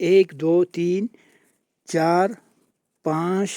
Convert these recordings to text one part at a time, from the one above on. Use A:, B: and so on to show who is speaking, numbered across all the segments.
A: 1 2 3 4 5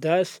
A: 10,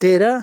A: 13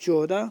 A: 14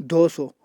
A: 200।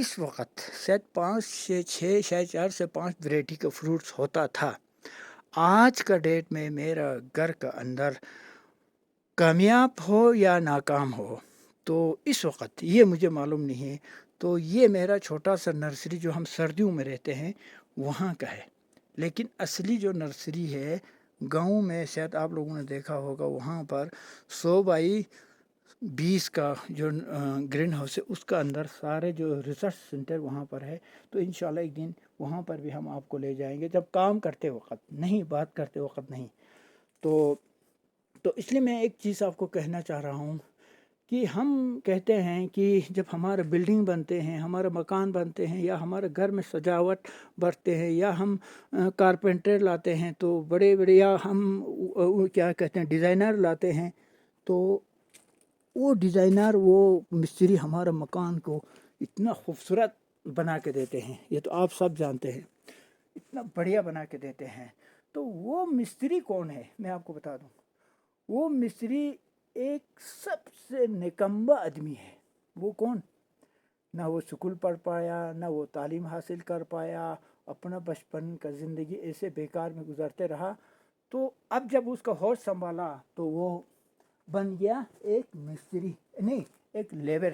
A: اس وقت شاید 5 سے 6 شاید 4 سے 5 ویرائٹی کا فروٹس ہوتا تھا. آج کا ڈیٹ میں میرا گھر کا اندر کامیاب ہو یا ناکام ہو تو اس وقت یہ مجھے معلوم نہیں ہے. تو یہ میرا چھوٹا سا نرسری جو ہم سردیوں میں رہتے ہیں وہاں کا ہے. لیکن اصلی جو نرسری ہے گاؤں میں شاید آپ لوگوں نے دیکھا ہوگا وہاں پر 100x20 کا جو گرین ہاؤس ہے اس کا اندر سارے جو ریسرچ سینٹر وہاں پر ہے. تو انشاءاللہ ایک دن وہاں پر بھی ہم آپ کو لے جائیں گے جب کام کرتے وقت نہیں بات کرتے وقت نہیں. تو اس لیے میں ایک چیز آپ کو کہنا چاہ رہا ہوں کہ ہم کہتے ہیں کہ جب ہمارے بلڈنگ بنتے ہیں ہمارے مکان بنتے ہیں یا ہمارے گھر میں سجاوٹ برتے ہیں یا ہم کارپینٹر لاتے ہیں تو بڑے بڑے یا ہم کیا کہتے ہیں ڈیزائنر لاتے ہیں تو وہ ڈیزائنر وہ مستری ہمارے مکان کو اتنا خوبصورت بنا کے دیتے ہیں. یہ تو آپ سب جانتے ہیں اتنا بڑھیا بنا کے دیتے ہیں. تو وہ مستری کون ہے میں آپ کو بتا دوں. وہ مستری ایک سب سے نکمبا آدمی ہے. وہ کون؟ نہ وہ سکول پڑھ پایا نہ وہ تعلیم حاصل کر پایا. اپنا بچپن کا زندگی ایسے بیکار میں گزارتے رہا. تو اب جب اس کا ہوش سنبھالا تو وہ بن گیا ایک مستری نہیں ایک لیبر.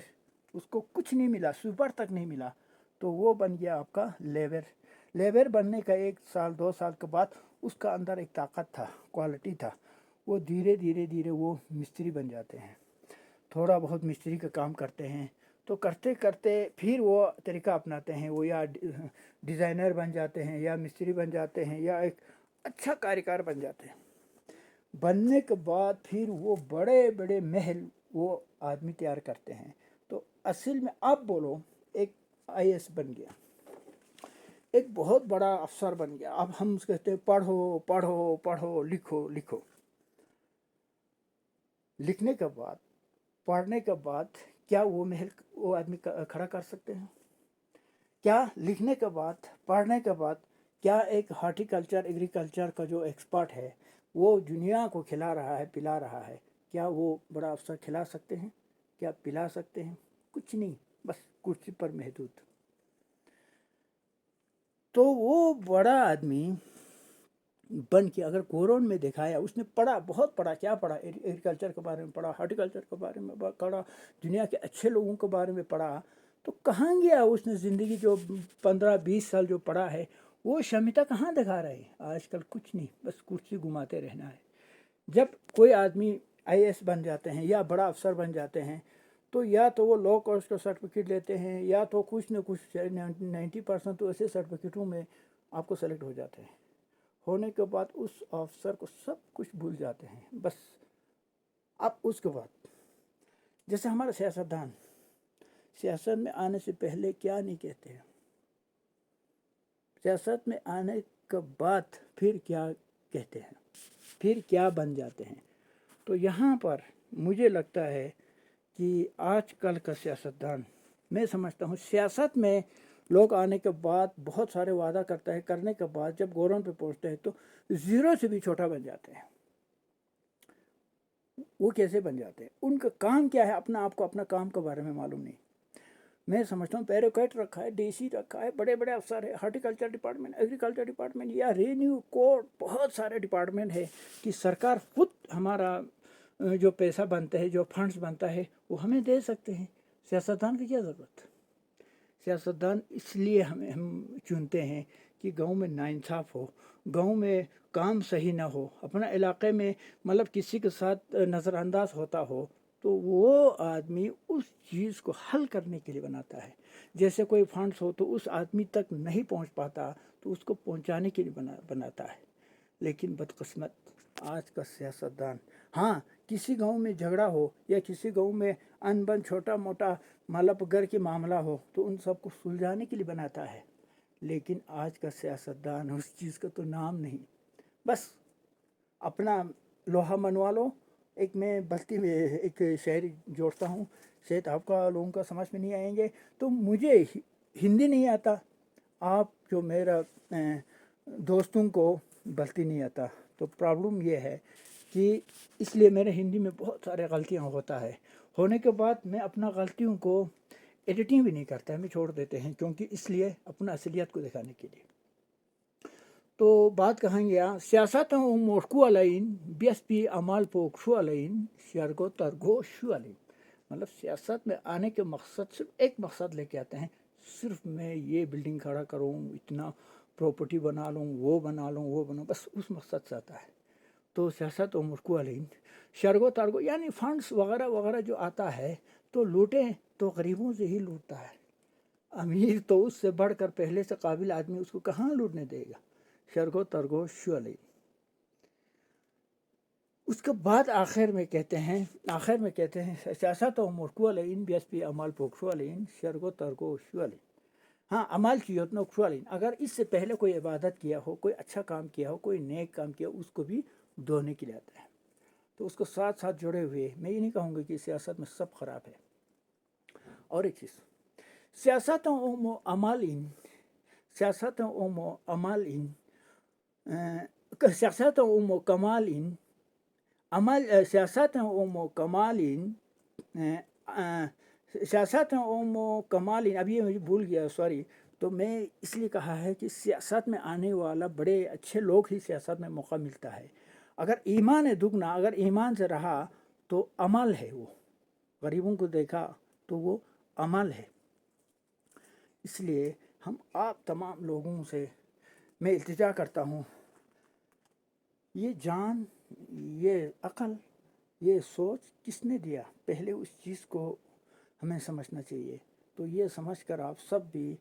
A: اس کو کچھ نہیں ملا سپر تک نہیں ملا تو وہ بن گیا آپ کا لیبر. لیبر بننے کا 1 سال 2 سال کے بعد اس کا اندر ایک طاقت تھا کوالٹی تھا. وہ دھیرے وہ مستری بن جاتے ہیں. تھوڑا بہت مستری کا کام کرتے ہیں تو کرتے کرتے پھر وہ طریقہ اپناتے ہیں. وہ یا ڈیزائنر بن جاتے ہیں یا مستری بن جاتے ہیں یا ایک اچھا کاریگر بن جاتے ہیں. بننے کے بعد پھر وہ بڑے بڑے محل وہ آدمی تیار کرتے ہیں. تو اصل میں آپ بولو ایک IAS بن گیا ایک بہت بڑا افسر بن گیا. اب ہم کہتے ہیں پڑھو پڑھو پڑھو لکھو لکھو. لکھنے کے بعد پڑھنے کے بعد کیا وہ محل وہ آدمی کھڑا کر سکتے ہیں؟ کیا لکھنے کے بعد پڑھنے کے بعد کیا ایک ہارٹیکلچر ایگریکلچر کا جو ایکسپرٹ ہے وہ دنیا کو کھلا رہا ہے پلا رہا ہے کیا وہ بڑا افسر کھلا سکتے ہیں؟ کیا پلا سکتے ہیں؟ کچھ نہیں بس کرسی پر محدود. تو وہ بڑا آدمی بن کے اگر کورون میں دکھایا اس نے پڑھا بہت پڑھا. کیا پڑھا؟ ایگریکلچر کے بارے میں پڑھا ہارٹیکلچر کے بارے میں پڑھا دنیا کے اچھے لوگوں کے بارے میں پڑھا. تو کہاں گیا اس نے زندگی جو 15-20 سال جو پڑھا ہے وہ شمیتا کہاں دکھا رہے ہیں؟ آج کل کچھ نہیں بس کرسی گھماتے رہنا ہے. جب کوئی آدمی IAS بن جاتے ہیں یا بڑا افسر بن جاتے ہیں تو یا تو وہ لو کورس کا سرٹیفکیٹ لیتے ہیں یا تو کچھ نہ کچھ 90% تو ایسے سرٹیفکیٹوں میں آپ کو سلیکٹ ہو جاتے ہیں. ہونے کے بعد اس افسر کو سب کچھ بھول جاتے ہیں بس. اب اس کے بعد جیسے ہمارا سیاستدان سیاست میں آنے سے پہلے کیا نہیں کہتے ہیں سیاست میں آنے کے بعد پھر کیا کہتے ہیں پھر کیا بن جاتے ہیں. تو یہاں پر مجھے لگتا ہے کہ آج کل کا سیاستدان میں سمجھتا ہوں سیاست میں لوگ آنے کے بعد بہت سارے وعدہ کرتا ہے کرنے کے بعد جب گورنمنٹ پہ پہنچتے ہیں تو زیرو سے بھی چھوٹا بن جاتے ہیں. وہ کیسے بن جاتے ہیں؟ ان کا کام کیا ہے اپنا آپ کو اپنا کام کے بارے میں معلوم نہیں. میں سمجھتا ہوں بیروکریٹ رکھا ہے DC رکھا ہے بڑے بڑے افسر ہے ہارٹیکلچر ڈپارٹمنٹ ایگریکلچر ڈپارٹمنٹ یا ریونیو کوڈ بہت سارے ڈپارٹمنٹ ہے کہ سرکار خود ہمارا جو پیسہ بنتا ہے جو فنڈز بنتا ہے وہ ہمیں دے سکتے ہیں. سیاستدان کی کیا ضرورت؟ سیاستدان اس لیے ہم چنتے ہیں کہ گاؤں میں ناانصاف ہو گاؤں میں کام صحیح نہ ہو اپنا علاقے میں مطلب کسی کے ساتھ نظر انداز ہوتا ہو تو وہ آدمی اس چیز کو حل کرنے کے لیے بناتا ہے. جیسے کوئی فنڈس ہو تو اس آدمی تک نہیں پہنچ پاتا تو اس کو پہنچانے کے لیے بناتا ہے. لیکن بدقسمت آج کا سیاستدان ہاں کسی گاؤں میں جھگڑا ہو یا کسی گاؤں میں ان بن چھوٹا موٹا مطلب گھر کے معاملہ ہو تو ان سب کو سلجھانے کے لیے بناتا ہے. لیکن آج کا سیاستدان اس چیز کا تو نام نہیں بس اپنا لوہا منوا لو. ایک میں بستی میں ایک شعر جوڑتا ہوں شاید آپ کا لوگوں کا سمجھ میں نہیں آئیں گے. تو مجھے ہندی نہیں آتا آپ جو میرا دوستوں کو بلتی نہیں آتا تو پرابلم یہ ہے کہ اس لیے میرے ہندی میں بہت سارے غلطیاں ہوتا ہے. ہونے کے بعد میں اپنا غلطیوں کو ایڈیٹنگ بھی نہیں کرتے، ہمیں چھوڑ دیتے ہیں، کیونکہ اس لیے اپنا اصلیت کو دکھانے کے لیے. تو بات کہیں گے سیاست موشکو علین بیس پی عمال پوکشو علین شرگو ترگو شو علین. مطلب سیاست میں آنے کے مقصد صرف ایک مقصد لے کے آتے ہیں، صرف میں یہ بلڈنگ کھڑا کروں، اتنا پراپرٹی بنا لوں، وہ بنا لوں، وہ بناؤں، بس اس مقصد سے آتا ہے. تو سیاست موشکو علین شرگو ترگو یعنی فنڈس وغیرہ وغیرہ جو آتا ہے تو لوٹیں تو غریبوں سے ہی لوٹتا ہے. امیر تو اس سے بڑھ کر پہلے سے قابل آدمی اس کو کہاں لوٹنے دے گا. شرگو ترگو شو علین. اس کے بعد آخر میں کہتے ہیں سیاست و موشکو علین بیس پی عمال پوکشو علین شرگو ترگو شو علین. ہاں عمال کی یوتنو کشو علین، اگر اس سے پہلے کوئی عبادت کیا ہو، کوئی اچھا کام کیا ہو، کوئی نیک کام کیا ہو، اس کو بھی دھونے کے لیے آتا ہے. تو اس کو ساتھ ساتھ جڑے ہوئے میں یہ نہیں کہوں گا کہ سیاست میں سب خراب ہے. اور ایک چیز سیاست و عمالین سیاست و عمالین سیاست و کمالین عمل سیاست و کمالین سیاست و کمالین. اب یہ مجھے بھول گیا، سوری. تو میں اس لیے کہا ہے کہ سیاست میں آنے والا بڑے اچھے لوگ ہی سیاست میں موقع ملتا ہے. اگر ایمان ہے دگنا، اگر ایمان سے رہا تو عمل ہے، وہ غریبوں کو دیکھا تو وہ عمل ہے. اس لیے ہم آپ تمام لوگوں سے میں التجا کرتا ہوں، یہ جان، یہ عقل، یہ سوچ کس نے دیا؟ پہلے اس چیز کو ہمیں سمجھنا چاہیے. تو یہ سمجھ کر آپ سب بھی،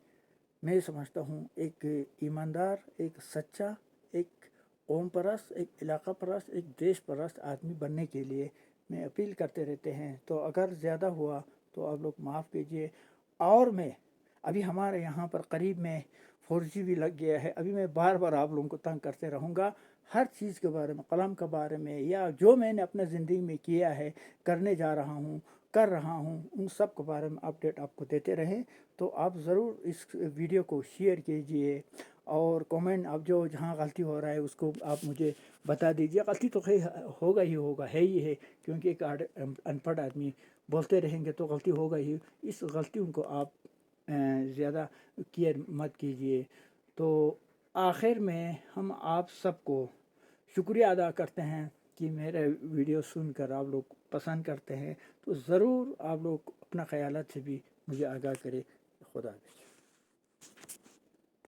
A: میں سمجھتا ہوں ایک ایماندار، ایک سچا، ایک قوم پرست، ایک علاقہ پرست، ایک دیش پرست آدمی بننے کے لیے میں اپیل کرتے رہتے ہیں. تو اگر زیادہ ہوا تو آپ لوگ معاف کیجیے. اور میں ابھی ہمارے یہاں پر قریب میں 4G بھی لگ گیا ہے. ابھی میں بار بار آپ لوگوں کو تنگ کرتے رہوں گا ہر چیز کے بارے میں، قلم کے بارے میں، یا جو میں نے اپنے زندگی میں کیا ہے، کرنے جا رہا ہوں، کر رہا ہوں، ان سب کے بارے میں اپڈیٹ آپ کو دیتے رہیں. تو آپ ضرور اس ویڈیو کو شیئر کیجئے اور کومنٹ، آپ جو جہاں غلطی ہو رہا ہے اس کو آپ مجھے بتا دیجیے. غلطی تو ہوگا ہی ہوگا، ہے ہی ہے، کیونکہ ایک ان پڑھ آدمی بولتے رہیں گے تو غلطی ہوگا ہی. اس غلطیوں کو آپ زیادہ کیئر مت کیجیے. تو آخر میں ہم آپ سب کو شکریہ ادا کرتے ہیں کہ میرے ویڈیو سن کر آپ لوگ پسند کرتے ہیں. تو ضرور آپ لوگ اپنا خیالات سے بھی مجھے آگاہ کرے. خدا حافظ.